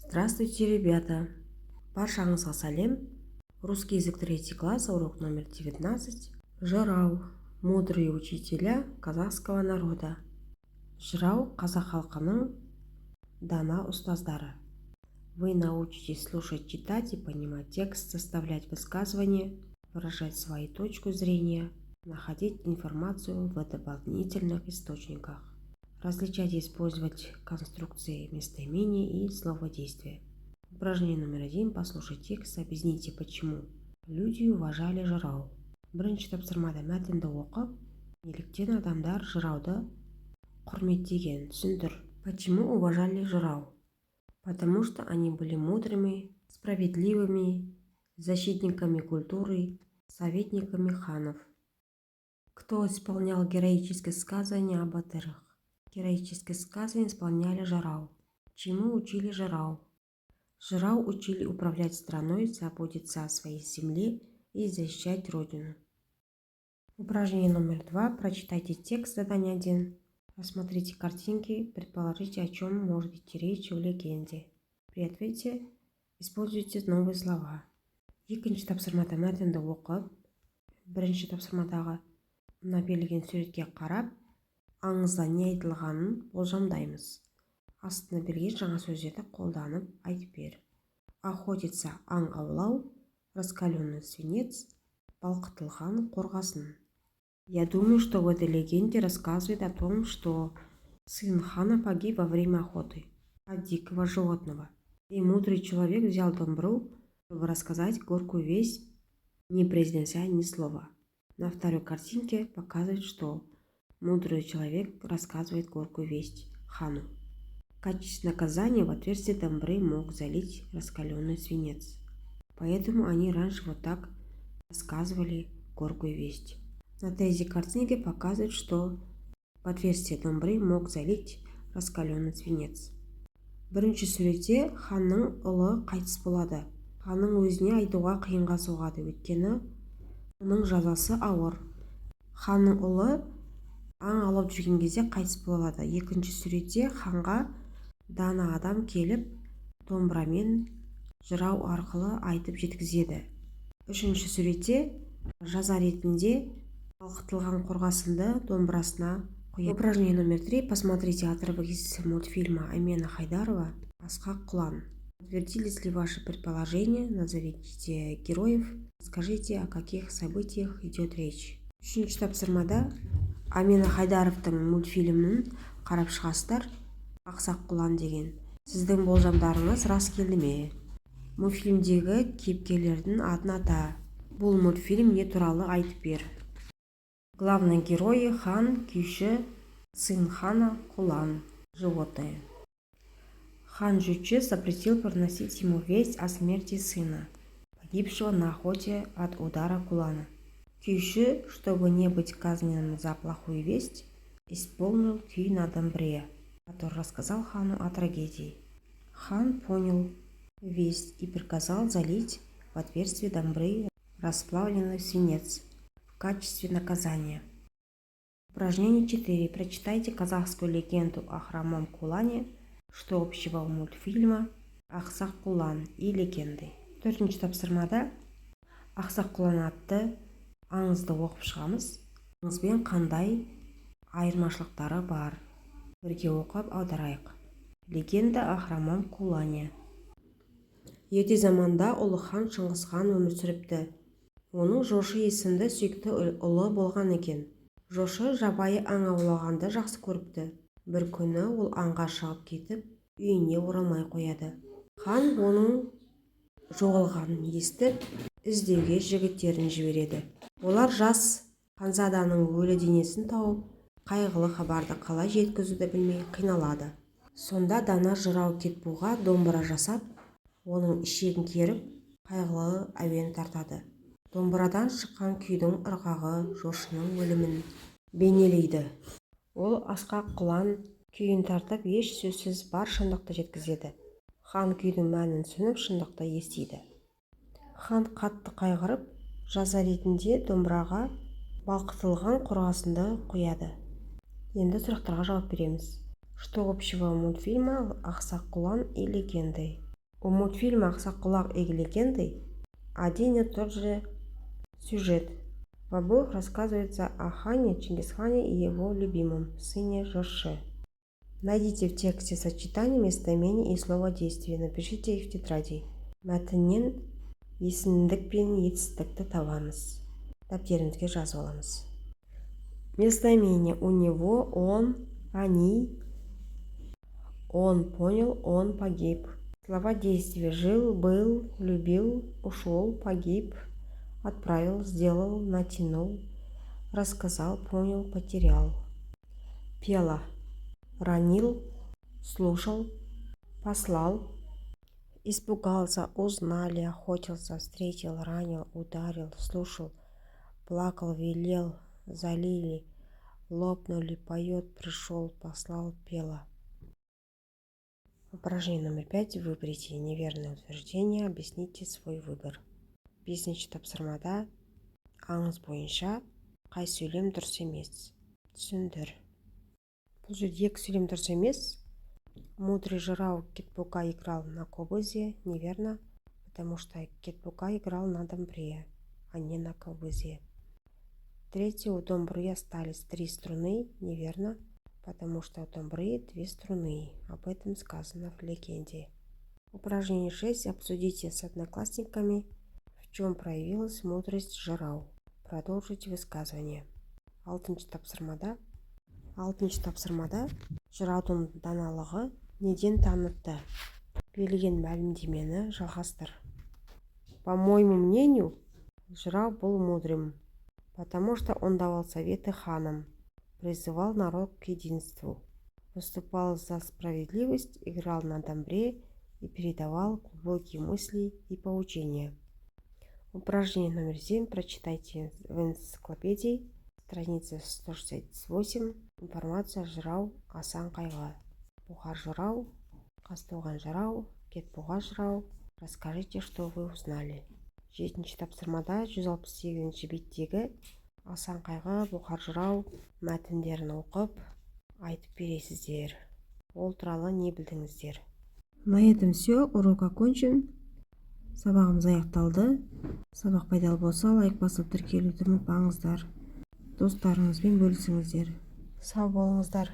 Здравствуйте, ребята! Баршаңызға сәлем. Русский язык 3 класс, урок номер 19. Жырау. Мудрые учителя казахского народа. Жырау қазақ халқының дана ұстаздары. Вы научитесь слушать, читать и понимать текст, составлять высказывания, выражать свою точку зрения, находить информацию в дополнительных источниках. Различать и использовать конструкции местоимений и словодействия. Упражнение номер 1. Послушать текст, объясните почему. Люди уважали жырау. Бірінші тапсырмада мәтінді оқып, неліктен адамдар жырауды құрметтеген түсіндір. Почему уважали жырау? Потому что они были мудрыми, справедливыми, защитниками культуры, советниками ханов. Кто исполнял героические сказания о батырах? Героические сказания исполняли жырау. Чему учили жырау? Жырау учили управлять страной, заботиться о своей земле и защищать родину. Упражнение номер 2. Прочитайте текст, задание 1. Рассмотрите картинки, предположите, о чем может идти речь в легенде. При ответе используйте новые слова. Екінші тапсырмада мәтінді оқып, бірінші тапсырмадағы мына берілген суретке қарап, аңызда не айтылғанын болжамдаймыз. Астына берген жаңа сөздерді қолданып айтып бер. Охотиться, аң аулау, раскаленный свинец, балқытылған қорғасын. Я думаю, что в этой легенде рассказывает о том, что сын хана погиб во время охоты от дикого животного. И мудрый человек взял домбру, чтобы рассказать горькую весть, не произнеся ни слова. На второй картинке показывает, что мудрый человек рассказывает горькую весть хану. В качестве наказания в отверстие домбры мог залить раскаленный свинец. Поэтому они раньше вот так рассказывали горькую весть. На третьей картинке показывает, что в отверстие домбры мог залить раскаленный свинец. Бірінші суретте ханның ұлы қайтыс болады. Ханның өзіне айтуға қиынға соғады, өйткені оның жазасы ауыр. Ханның ұлы аң алып жүрген кезде қайтыс болады. Екінші суретте ханға дана адам келіп, домбырамен жырау арқылы айтып жеткізеді. Үшінші суретте жаза ретінде балқытылған қорғасынды домбырасына қояды. Упражнение номер 3. Посмотрите отрывок из мультфильма Амена Хайдарова «Ақсақ құлан». Подтвердились ли ваши предположения? Назовите героев. Скажите, о каких событиях идет речь. Үшінші тапсырмада Амена Хайдаровтың мультфильмін қарап шығасыздар. Ақсақ құлан деген. Сіздің болжамдарыңыз рас келді ме? Мультфильмдегі кейіпкерлердің атын ата. Бұл мультфильм не туралы айтып бер. Главные герои – хан, күйші, сын хана, құлан, животное. Хан Жучи запретил приносить ему весть о смерти сына, погибшего на охоте от удара кулана. Күйші, чтобы не быть казненным за плохую весть, исполнил күй на домбре, который рассказал хану о трагедии. Хан понял весть и приказал залить в отверстие домбры расплавленный свинец в качестве наказания. Упражнение 4. Прочитайте казахскую легенду о хромом кулане, что общего у мультфильма «Ақсақ құлан» и легенды. Төртінші тапсырмада «Ақсақ құлан» атты аңызды оқып шығамыз. Аңызбен қандай айырмашылықтары бар? Бірге оқып аударайық. Легенда о хромом кулане. Ерте заманда ұлы хан Шыңғыс хан өмір сүріпті. Оның Жошы есімді сүйікті ұлы болған екен. Жошы жабайы аң аулағанды жақсы көріпті. Бір күні ол аңға шығып кетіп, үйіне оралмай қояды. Хан оның жоғалғанын естіп, іздеуге жігіттерін жібереді. Олар жас ханзаданың өлі денесін тауып, қайғылы хабарды қалай жеткізуді білмей қиналады. Сонда дана жырау кетбуға домбыра жасап, оның ішегін керіп, қайғылы әуен тартады. Домбырадан шыққан күйдің ырғағы Жошының өлімін бейнелейді. Ол ақсақ құлан күйін тартып, еш сөзсіз бар шындықты жеткізеді. Хан күйдің мәнін түсініп, шындықты естиді. Хан қатты қайғырып, жаза ретінде домбыраға балқытылған қорғасынды қояды. Енді сұрақтарға жауап береміз. Что общего у мультфильма «Ақсақ құлан» и легенды? У мультфильма «Аксакулак и легенды» один и тот же сюжет. В обоих рассказывается о хане Чингисхане и его любимом сыне Жоше. Найдите в тексте сочетание местоимений и слова действия. Напишите их в тетради. Мәтіннен есімдік пен етістікті табамыз. Дәптеріңізге жазып аламыз. Местоимение: у него, он, они, он понял, он погиб. Слова действия: жил, был, любил, ушел, погиб, отправил, сделал, натянул, рассказал, понял, потерял. Пела: ранил, слушал, послал. Испугался, узнали, охотился, встретил, ранил, ударил, слушал, плакал, велел, залили, лопнули, поет, пришел, послал, пела. Упражнение номер 5. Выберите неверное утверждение, объясните свой выбор. 5-ші тапсырмада аңыз бойынша қай сөйлем дұрыс емес? Түсіндір. Бұл жерде екі сөйлем дұрыс емес. Мудрый жырау Кетбука играл на кобызе. Неверно, потому что Кетбука играл на домбре, а не на кобызе. Третье. У домбры остались 3 струны. Неверно, потому что у домбры 2 струны. Об этом сказано в легенде. Упражнение 6. Обсудите с одноклассниками, в чем проявилась мудрость жырау. Продолжите высказывание. 6-ші тапсырмада жыраудың даналығы неден танытты? Берілген мәлімдемені жалғастыр. По моему мнению, жырау был мудрым, потому что он давал советы ханам, призывал народ к единству, выступал за справедливость, играл на домбре и передавал глубокие мысли и поучения. Упражнение номер 7 прочитайте в энциклопедии, страница 168. Информация: жырау, асан қайғы. Бұхар жырау, Қазтуған жырау, Кетбуға жырау. Расскажите, что вы узнали. 7-ші тапсырмада 168-ші беттегі асан қайғы, Бұхар жырау мәтіндерін оқып айтып бересіздер. Ол туралы не білдіңіздер? На этом все. Урок окончен. Сабағымыз аяқталды. Сабақ пайдалы болса, лайк басып тіркелуді ұмытпаңыздар. Достарыңызбен бөлісіңіздер. Сау болыңыздар.